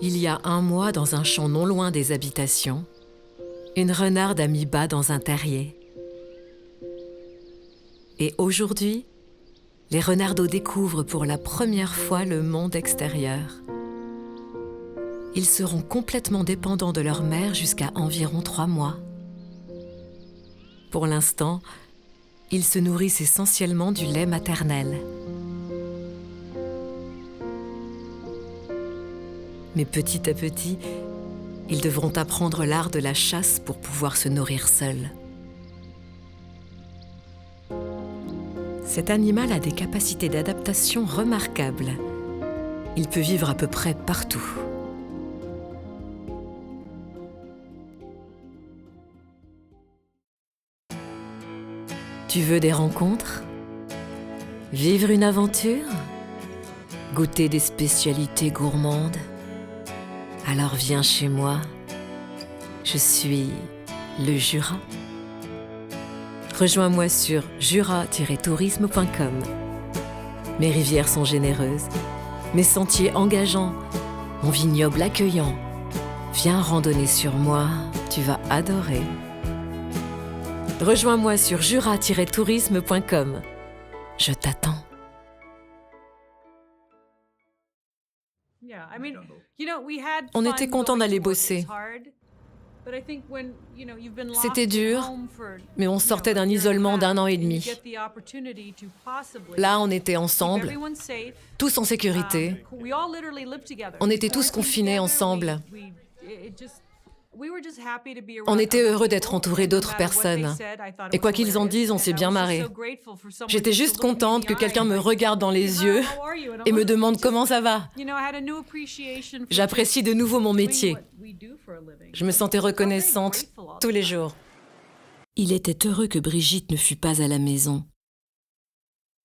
Il y a un mois, dans un champ non loin des habitations, une renarde a mis bas dans un terrier. Et aujourd'hui, les renardeaux découvrent pour la première fois le monde extérieur. Ils seront complètement dépendants de leur mère jusqu'à environ 3 mois. Pour l'instant, ils se nourrissent essentiellement du lait maternel. Mais petit à petit, ils devront apprendre l'art de la chasse pour pouvoir se nourrir seuls. Cet animal a des capacités d'adaptation remarquables. Il peut vivre à peu près partout. Tu veux des rencontres? Vivre une aventure? Goûter des spécialités gourmandes? Alors viens chez moi. Je suis le Jura. Rejoins-moi sur jura-tourisme.com. Mes rivières sont généreuses, mes sentiers engageants, mon vignoble accueillant. Viens randonner sur moi, tu vas adorer. Rejoins-moi sur jura-tourisme.com. Je t'attends. On était content d'aller bosser. C'était dur, mais on sortait d'un isolement d'1 an et demi. Là, on était ensemble, tous en sécurité. On était tous confinés ensemble. On était heureux d'être entourés d'autres personnes. Et quoi qu'ils en disent, on s'est bien marré. J'étais juste contente que quelqu'un me regarde dans les yeux et me demande comment ça va. J'apprécie de nouveau mon métier. Je me sentais reconnaissante tous les jours. Il était heureux que Brigitte ne fût pas à la maison.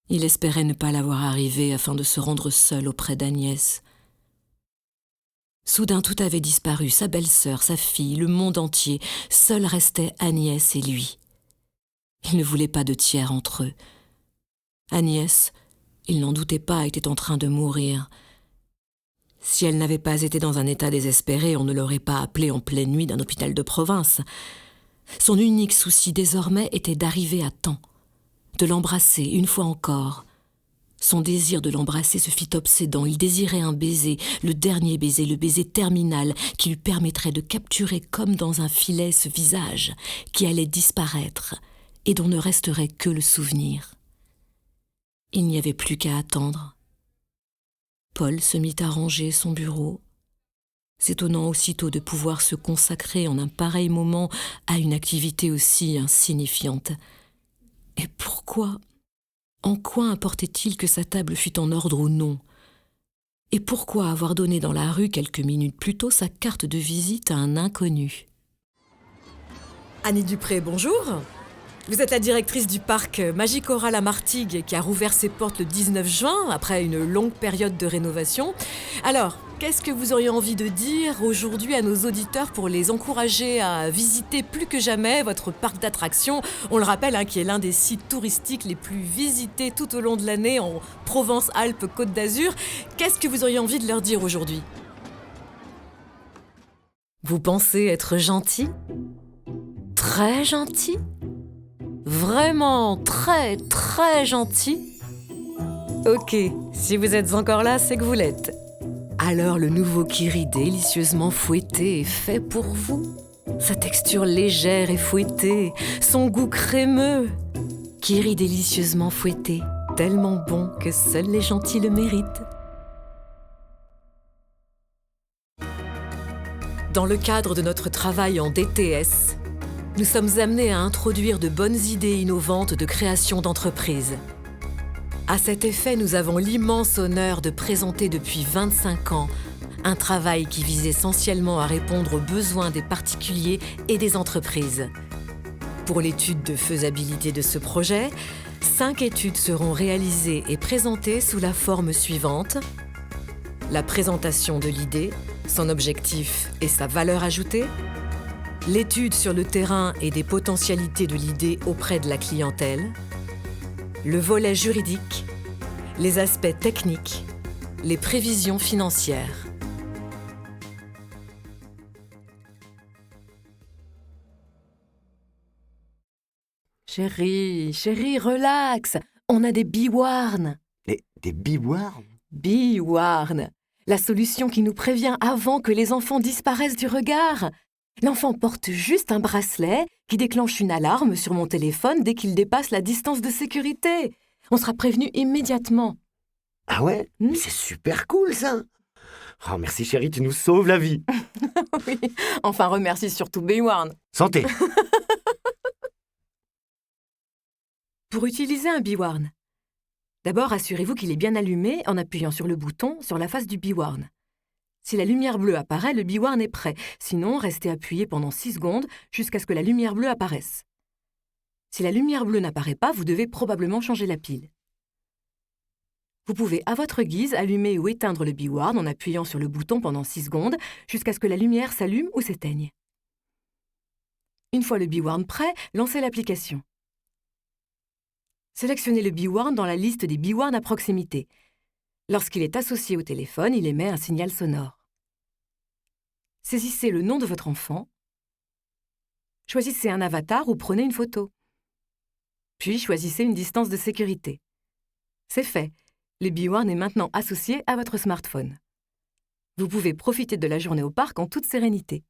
Il espérait ne pas la voir arriver afin de se rendre seul auprès d'Agnès. Soudain, tout avait disparu, sa belle-sœur, sa fille, le monde entier. Seuls restaient Agnès et lui. Il ne voulait pas de tiers entre eux. Agnès, il n'en doutait pas, était en train de mourir. Si elle n'avait pas été dans un état désespéré, on ne l'aurait pas appelée en pleine nuit d'un hôpital de province. Son unique souci désormais était d'arriver à temps, de l'embrasser une fois encore. Son désir de l'embrasser se fit obsédant. Il désirait un baiser, le dernier baiser, le baiser terminal qui lui permettrait de capturer comme dans un filet ce visage qui allait disparaître et dont ne resterait que le souvenir. Il n'y avait plus qu'à attendre. Paul se mit à ranger son bureau, s'étonnant aussitôt de pouvoir se consacrer en un pareil moment à une activité aussi insignifiante. Et pourquoi ? En quoi importait-il que sa table fût en ordre ou non? Et pourquoi avoir donné dans la rue quelques minutes plus tôt sa carte de visite à un inconnu? Annie Dupré, bonjour. Vous êtes la directrice du parc Magicora La Martigues qui a rouvert ses portes le 19 juin après une longue période de rénovation. Alors, qu'est-ce que vous auriez envie de dire aujourd'hui à nos auditeurs pour les encourager à visiter plus que jamais votre parc d'attractions? On le rappelle, qui est l'un des sites touristiques les plus visités tout au long de l'année en Provence-Alpes-Côte d'Azur. Qu'est-ce que vous auriez envie de leur dire aujourd'hui? Vous pensez être gentil? Très gentil? Vraiment très très gentil? Ok, si vous êtes encore là, c'est que vous l'êtes. Alors le nouveau Kiri délicieusement fouetté est fait pour vous. Sa texture légère et fouettée, son goût crémeux. Kiri délicieusement fouetté, tellement bon que seuls les gentils le méritent. Dans le cadre de notre travail en DTS, nous sommes amenés à introduire de bonnes idées innovantes de création d'entreprises. À cet effet, nous avons l'immense honneur de présenter depuis 25 ans un travail qui vise essentiellement à répondre aux besoins des particuliers et des entreprises. Pour l'étude de faisabilité de ce projet, 5 études seront réalisées et présentées sous la forme suivante: la présentation de l'idée, son objectif et sa valeur ajoutée, l'étude sur le terrain et des potentialités de l'idée auprès de la clientèle, le volet juridique, les aspects techniques, les prévisions financières. Chérie, relax. On a des Bewarn. Des Bewarn? Bewarn, la solution qui nous prévient avant que les enfants disparaissent du regard. L'enfant porte juste un bracelet qui déclenche une alarme sur mon téléphone dès qu'il dépasse la distance de sécurité. On sera prévenu immédiatement. Ah ouais? Mais c'est super cool, ça! Oh, merci chérie, tu nous sauves la vie. Oui, enfin remercie surtout Bewarn. Santé. Pour utiliser un Bewarn, d'abord assurez-vous qu'il est bien allumé en appuyant sur le bouton sur la face du Bewarn. Si la lumière bleue apparaît, le Bewarn est prêt. Sinon, restez appuyé pendant 6 secondes jusqu'à ce que la lumière bleue apparaisse. Si la lumière bleue n'apparaît pas, vous devez probablement changer la pile. Vous pouvez à votre guise allumer ou éteindre le Bewarn en appuyant sur le bouton pendant 6 secondes jusqu'à ce que la lumière s'allume ou s'éteigne. Une fois le Bewarn prêt, lancez l'application. Sélectionnez le Bewarn dans la liste des Bewarn à proximité. Lorsqu'il est associé au téléphone, il émet un signal sonore. Saisissez le nom de votre enfant. Choisissez un avatar ou prenez une photo. Puis choisissez une distance de sécurité. C'est fait. Le Bewarn est maintenant associé à votre smartphone. Vous pouvez profiter de la journée au parc en toute sérénité.